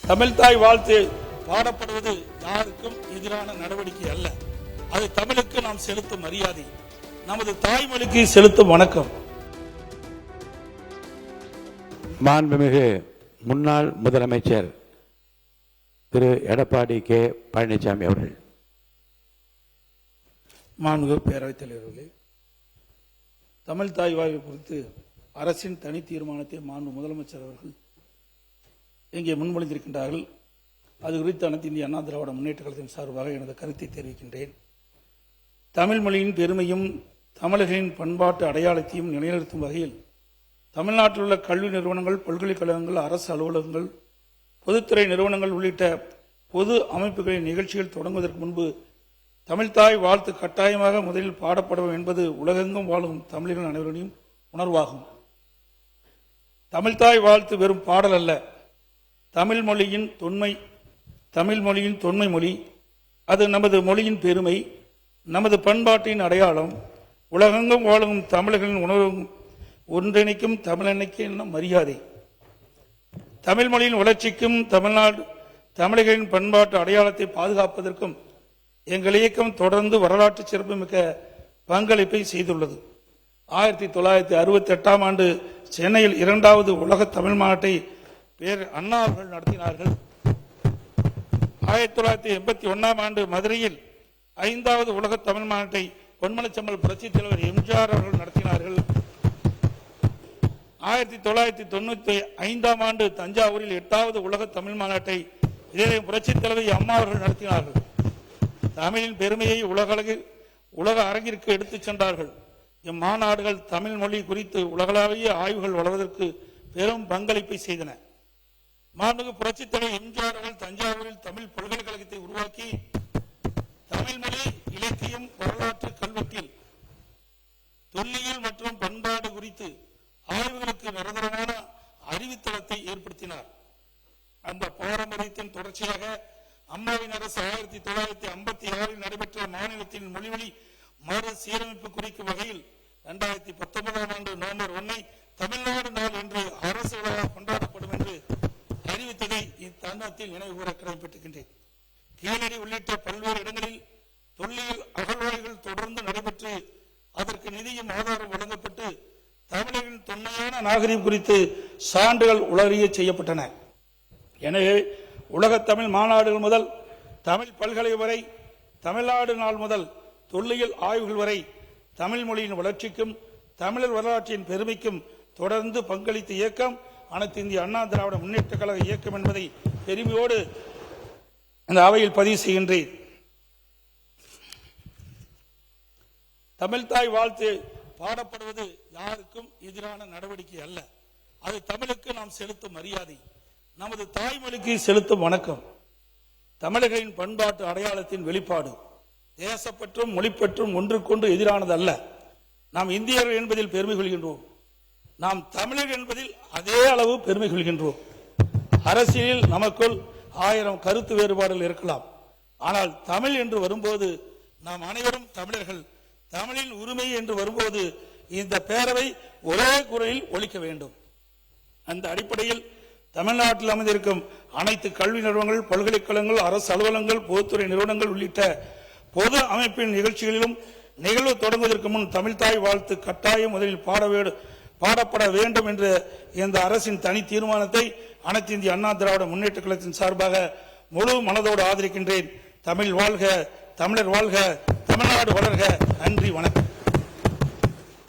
தமிழ்தாய் வாழ்த்து பாடப்படுவது யாருக்கும் எதிரான நடவடிக்கை அல்ல. அது தமிழுக்கு நாம் செலுத்தும் மரியாதை, நமது தாய்மொழிக்கு செலுத்தும் வணக்கம். மாண்புமிகு முன்னாள் முதலமைச்சர் திரு எடப்பாடி கே பழனிசாமி அவர்கள். மாண்புமிகு பேரவைத் தலைவர்களே, தமிழ்தாய் வாழ்வு குறித்து அரசின் தனி தீர்மானத்தை மாண்பு முதலமைச்சர் அவர்கள் இங்கே முன்மொழிந்திருக்கின்றார்கள். அது குறித்து அனைத்து இந்திய அண்ணா திராவிட முன்னேற்ற கழகத்தின் சார்பாக எனது கருத்தை தெரிவிக்கின்றேன். தமிழ் மொழியின் பெருமையும் தமிழர்களின் பண்பாட்டு அடையாளத்தையும் நிலைநிறுத்தும் வகையில் தமிழ்நாட்டில் உள்ள கல்வி நிறுவனங்கள், பல்கலைக்கழகங்கள், அரசு அலுவலகங்கள், பொதுத்துறை நிறுவனங்கள் உள்ளிட்ட பொது அமைப்புகளின் நிகழ்ச்சிகள் தொடங்குவதற்கு முன்பு தமிழ்தாய் வாழ்த்து கட்டாயமாக முதலில் பாடப்படும் என்பது உலகெங்கும் வாழும் தமிழர்கள் அனைவரையும் உணர்வாகும். தமிழ்தாய் வாழ்த்து வெறும் பாடல் அல்ல, தமிழ் மொழியின் தொன்மை மொழி. அது நமது மொழியின் பெருமை, நமது பண்பாட்டின் அடையாளம், உலகெங்கும் வாழும் தமிழர்களின் உணர்வு ஒன்றிணைக்கும் தமிழன்னைக்கு மரியாதை. தமிழ் மொழியின் வளர்ச்சிக்கும் தமிழர்களின் பண்பாட்டு அடையாளத்தை பாதுகாப்பதற்கும் எங்கள் இயக்கம் தொடர்ந்து வரலாற்று சிறப்புமிக்க பங்களிப்பை செய்துள்ளது. 1968ஆம் ஆண்டு சென்னையில் 2வது உலக தமிழ் மாநாட்டை அண்ணா அவர்கள் நடத்தினார்கள். 1981ஆம் ஆண்டு மதுரையில் 5வது உலக தமிழ் மாநாட்டை பொன்மனச்செம்மல் புரட்சித் தலைவர் எம்ஜிஆர் அவர்கள் நடத்தினார்கள். 1995ஆம் ஆண்டு தஞ்சாவூரில் 8வது உலக தமிழ் மாநாட்டை இதே புரட்சித் தலைவர் அம்மா அவர்கள் நடத்தினார்கள். தமிழின் பெருமையை உலக அரங்கிற்கு எடுத்துச் சென்றார்கள். இம்மாநாடுகள் தமிழ் மொழி குறித்து உலகளாவிய ஆய்வுகள் வளர்வதற்கு பெரும் பங்களிப்பை செய்தன. மாண்புமிகு புரட்சித் தலைவர் எம்ஜிஆர் அவர்கள் தஞ்சாவூரில் தமிழ் பல்கலைக்கழகத்தை உருவாக்கி தமிழ் மொழி, இலக்கியம், வரலாற்று கல்வெட்டில் தொல்லியல் மற்றும் பண்பாடு குறித்து ஆய்வுகளுக்கு நிரந்தரமான அறிவுத்தளத்தை ஏற்படுத்தினார். அந்த பாரம்பரியத்தின் தொடர்ச்சியாக அம்மாவின் அரசு 1956இல் நடைபெற்ற மாநிலத்தின் மொழிவழி மறு சீரமைப்பு குறிக்கும் வகையில் 2019ஆம் ஆண்டு நவம்பர் 1 தமிழ்நாடு நாள் என்று அரசு விழா கொண்டாடப்படும் என்று அறிவித்ததை இத்தருணத்தில் நினைவு கூற கடமைப்பட்டிருக்கின்றேன். கீழடி உள்ளிட்ட பல்வேறு இடங்களில் தொல்லியல் அகழ்வாய்வுகள் தொடர்ந்து நடைபெற்று அதற்கு நிதியும் ஆதாரம் வழங்கப்பட்டு தமிழரின் தொன்மையான நாகரிகம் குறித்து சான்றுகள் உலகிய செய்யப்பட்டன. எனவே உலக தமிழ் மாநாடுகள் முதல் தமிழ் பல்கலை வரை, தமிழ்நாடு நாள் முதல் தொல்லியல் ஆய்வுகள் வரை தமிழ் மொழியின் வளர்ச்சிக்கும் தமிழர் வரலாற்றின் பெருமைக்கும் தொடர்ந்து பங்களித்த இயக்கம் அனைத்து இந்திய அண்ணா திராவிட முன்னேற்ற கழக இயக்கம் என்பதை பெருமையோடு இந்த அவையில் பதிவு செய்கின்றேன். தமிழ்தாய் வாழ்த்து பாடப்படுவது யாருக்கும் எதிரான நடவடிக்கை அல்ல. அது தமிழுக்கு நாம் செலுத்தும் மரியாதை, நமது தாய்மொழிக்கு செலுத்தும் வணக்கம். தமிழர்களின் பண்பாட்டு அடையாளத்தின் வெளிப்பாடு. தேசப்பற்றும் மொழிப்பற்றும் ஒன்றுக்கொன்று எதிரானது அல்ல. நாம் இந்தியர்கள் என்பதில் பெருமை கொள்கின்றோம். நாம் தமிழர் என்பதில் அதே அளவு பெருமை கொள்கின்றோம். அரசியலில் நமக்குள் 1000 கருத்து வேறுபாடுகள் இருக்கலாம். ஆனால் தமிழ் என்று வரும்போது நாம் அனைவரும் தமிழர்கள். தமிழின் உரிமை என்று வரும்போது இந்த பேரவை ஒரே குரலில் ஒலிக்க வேண்டும். அந்த அடிப்படையில் தமிழ்நாட்டில் அமைந்திருக்கும் அனைத்து கல்வி நிறுவனங்கள், பல்கலைக்கழகங்கள், அரசு அலுவலகங்கள், பொதுத்துறை நிறுவனங்கள் உள்ளிட்ட பொது அமைப்பின் நிகழ்ச்சிகளிலும் நிகழ்வு தொடங்குவதற்கு முன் தமிழ்தாய் வாழ்த்து கட்டாயம் முதலில் பாடப்பட வேண்டும் என்ற இந்த அரசின் தனி தீர்மானத்தை அனைத்து இந்திய அண்ணா திராவிட முன்னேற்ற கழகத்தின் சார்பாக முழு மனதோடு ஆதரிக்கின்றேன். தமிழ் வாழ்க, தமிழர் வாழ்க, தமிழ்நாடு வளர்க. நன்றி, வணக்கம்.